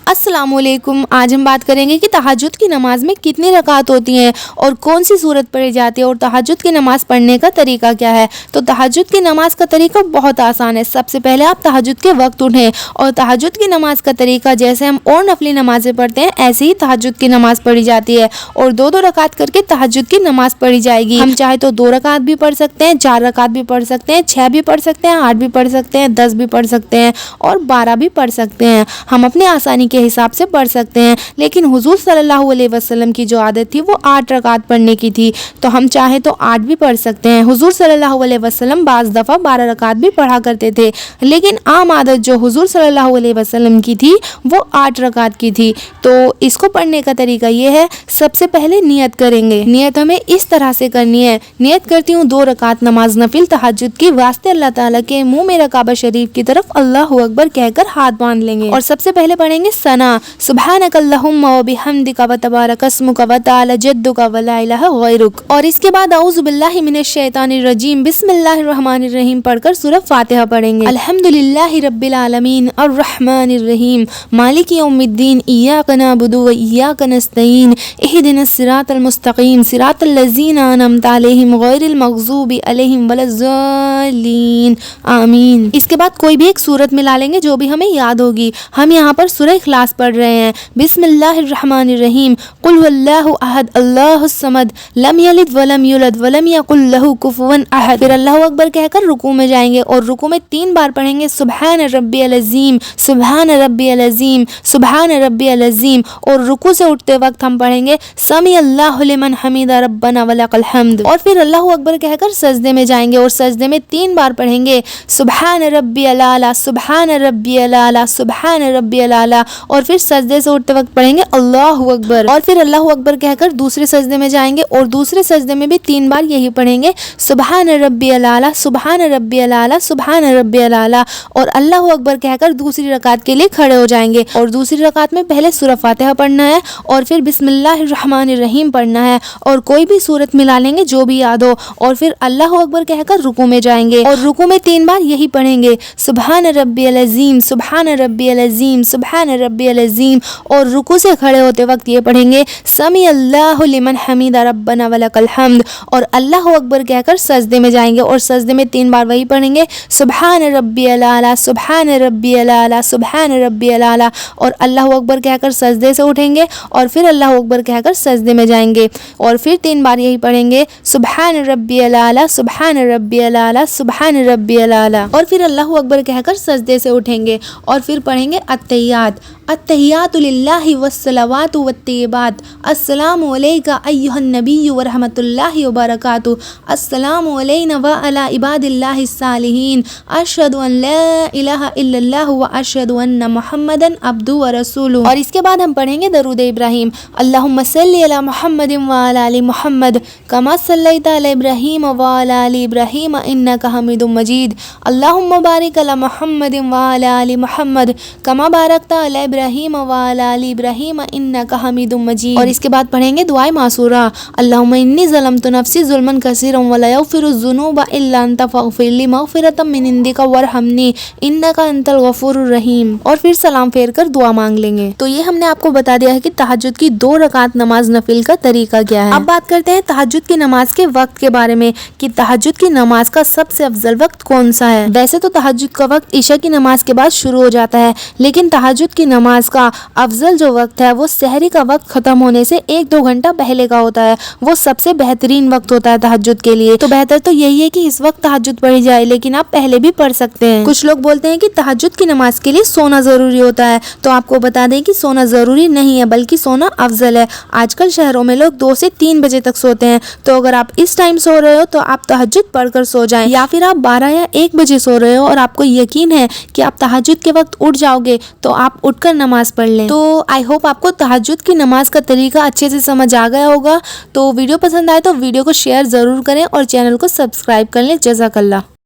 अस्सलाम वालेकुम। आज हम बात करेंगे कि तहज्जुद की नमाज में कितनी रकात होती हैं और कौन सी सूरत पढ़ी जाती है और तहज्जुद की नमाज पढ़ने का तरीका क्या है। तो तहज्जुद की नमाज का तरीका बहुत आसान है। सबसे पहले आप तहज्जुद के वक्त उठें और तहज्जुद की नमाज का तरीका जैसे हम और नफली नमाजें पढ़ते हैं ऐसे ही तहज्जुद की नमाज पढ़ी जाती है और दो दो रकात करके तहज्जुद की नमाज पढ़ी जाएगी। हम चाहे तो 2 रकात भी पढ़ सकते हैं, 4 रकात भी पढ़ सकते हैं, 6 भी पढ़ सकते हैं, 8 भी पढ़ सकते हैं, 10 भी पढ़ सकते हैं और 12 भी पढ़ सकते हैं। हम अपनी आसानी के हिसाब से पढ़ सकते हैं। लेकिन हुजूर सल्लल्लाहु अलैहि वसल्लम की जो आदत थी वो 8 रकात पढ़ने की थी, तो हम चाहे तो 8 भी पढ़ सकते हैं। हुजूर सल्लल्लाहु अलैहि वसल्लम बाज़ दफ़ा 12 रकात भी पढ़ा करते थे, लेकिन आम आदत जो हुजूर सल्लल्लाहु अलैहि वसल्लम की थी वो 8 रकात की थी। तो इसको पढ़ने का तरीका ये है, सबसे पहले नियत करेंगे। नियत हमें इस तरह से करनी है, नियत करती हूँ 2 रकात नमाज नफिल तहज्जुद की वास्ते अल्लाह ताला के मुंह में काबा शरीफ की तरफ अल्लाहु अकबर कहकर हाथ बांध लेंगे और सबसे पहले पढ़ेंगे सना सुब्हानक अल्लाहुम्मा व बिहम्दिका व तबारक अस्मुका व तआला जद्दुका व ला इलाहा गैरुक। और इसके बाद औज़ु बिल्लाहि मिनश शैतानिर रजीम बिस्मिल्लाहिर रहमानिर रहीम पढ़कर सूरह फातिहा पढ़ेंगे। अल्हम्दुलिल्लाहि रब्बिल आलमीन अर्रहमानिर रहीम मालिकि यौमिद्दीन इय्याका नअबुदु व इय्याका नस्तईन इहदिनस सिरातल मुस्तकीम सिरातल लज़ीना अनअमता अलैहिम गैरिल मग़ज़ूबि अलैहिम वलज़्ज़ालिन आमीन। इसके बाद कोई भी एक सूरत मिला लेंगे जो भी हमें याद होगी। हम यहाँ पर सूरह इखलास पढ़ रहे हैं। बिस्मिल्लाहिर्रहमानिर्रहीम कुल हुवल्लाहु अहद अल्लाहुस समद लम यलिद वलम यूलद वलम यकुल लहू कुफुवन अहद। फिर अल्लाहु अकबर कहकर रुकू में जाएंगे और रुकू में 3 बार पढ़ेंगे सुब्हान रब्बियल अज़ीम सुब्हान रब्बियल अज़ीम सुब्हान रब्बियल अज़ीम। और रुकू से उठते वक्त हम पढ़ेंगे समी अल्लाहु लिमन हमीदा रब्बना वलकल हम्द। और फिर अल्लाहु अकबर कहकर सजदे में जाएंगे और सजदे में 3 बार पढ़ेंगे सुब्हान रब्बियल आला सुब्हान रब्बियल आला सुब्हान रब्बियल आला। और फिर सजदे से उठते वक्त पढ़ेंगे अल्लाहु अकबर। और फिर अल्लाहु अकबर कहकर दूसरे सजदे में जाएंगे और दूसरे सजदे में भी 3 बार यही पढ़ेंगे सुब्हान रब्बियल आला सुब्हान रब्बियल आला सुब्हान रब्बियल आला। और अल्लाहु अकबर कहकर दूसरी रकात के लिए खड़े हो जाएंगे और दूसरी रकात में पहले सूरह फातिहा पढ़ना है और फिर बिस्मिल्लाहिर्रहमानिर्रहीम पढ़ना है और कोई भी सूरत मिला लेंगे जो भी याद हो। और फिर अल्लाहु अकबर कहकर रुकू में जाएंगे और रुकू में 3 बार यही पढ़ेंगे सुब्हान रब्बियल अज़ीम सुब्हान रब्बियल अज़ीम सुब्हान रब्बियल अज़ीम। और रुकू से खड़े होते वक्त ये पढ़ेंगे समी अल्लाहु लिमन हमीदा रब्बना वलकल हम्द। और अल्लाहु अकबर कहकर सजदे में जाएंगे और सजदे में 3 बार वही पढ़ेंगे सुब्हान रब्बियल आला सुब्हान रब्बियल आला सुब्हान रब्बियल आला। और अल्लाहु अकबर कहकर सजदे से उठेंगे और फिर अल्लाहु अकबर कहकर सजदे में जाएंगे और फिर 3 बार यही पढ़ेंगे सुब्हान रब्बियल आला सुब्हान रब्बियल आला सुब्हान रब्बियल आला। और फिर अल्लाहु अकबर कहकर सजदे से उठेंगे और फिर पढ़ेंगे अत्तहियात अत्तहियातु लिल्लाहि वस्सलावातु वत्तय्यिबात अस्सलामु अलैका अय्युहन नबिय्यु व रहमतुल्लाहि व बरकातुहू अस्सलामु अलैना व अला इबादिल्लाहिस सालिहीन अशहदु अन ला इलाहा इल्लल्लाहु व अशहदु अन्ना मुहम्मदन अब्दुहु व रसूलुहू। और इसके बाद हम पढ़ेंगे दरूद इब्राहिम अल्लाहुम्मा सल्लि अला मुहम्मदिन व अला आलि मुहम्मद कमा सल्लैता अला इब्राहीम व अला आलि इब्राहीम इन्नका हमीदुम मजीद अल्लाहुम्मा बारिक अला मुहम्मदिन व अला आलि मुहम्मद कमा बारकता अला इब्राहीम व अला आलि इब्राहीम इन्नका हमीदुम मजीद। और इसके बाद पढ़ेंगे दुआए मासूरा अल्लाहुम्मा इन्नी ज़लमतु नफ्सी ज़ुल्मन कसीरन व ला यग़फ़िरुज़्ज़ुनूबा इल्ला अंता फ़ग़फ़िरली मग़फ़िरतम मिन इंदिका वरहमनी इन्नका अंतल गफ़ूरुर रहीम। और फिर सलाम फेर कर दुआ मांग लेंगे। तो ये हमने आपको बता दिया है कि तहज्जुद की 2 रकात नमाज नफिल का तरीका क्या है। अब बात करते हैं तहज्जुद की नमाज के वक्त के बारे में कि तहज्जुद की नमाज का सबसे अफजल वक्त कौन सा है। वैसे तो तहज्जुद का वक्त ईशा की नमाज के बाद शुरू हो जाता है, लेकिन तहज्जुद की नमाज का अफजल जो वक्त है वो सहरी का वक्त खत्म होने से 1-2 घंटा पहले का होता है। वो सबसे बेहतरीन वक्त होता है तहज्जुद के लिए। तो बेहतर तो यही है कि इस वक्त तहज्जुद पढ़ी जाए, लेकिन आप पहले भी पढ़ सकते हैं। कुछ लोग बोलते हैं कि तहज्जुद की नमाज के लिए सोना जरूरी होता है, तो आपको बता दें कि सोना जरूरी नहीं है बल्कि सोना अफजल है। आजकल शहरों में लोग 2 से 3 बजे तक सोते हैं, तो अगर आप इस टाइम सो रहे हो तो आप तहज्जुद पढ़कर सो जाएं। या फिर आप 12 या 1 बजे सो रहे हो और आपको यकीन है कि आप तहज्जुद के वक्त उठ जाओगे तो आप उठकर नमाज पढ़ लें। तो आई होप आपको तहज्जुद की नमाज का तरीका अच्छे से समझ आ गया होगा। तो वीडियो पसंद आए तो वीडियो को शेयर ज़रूर करें और चैनल को सब्सक्राइब कर लें। जज़ाकल्लाह।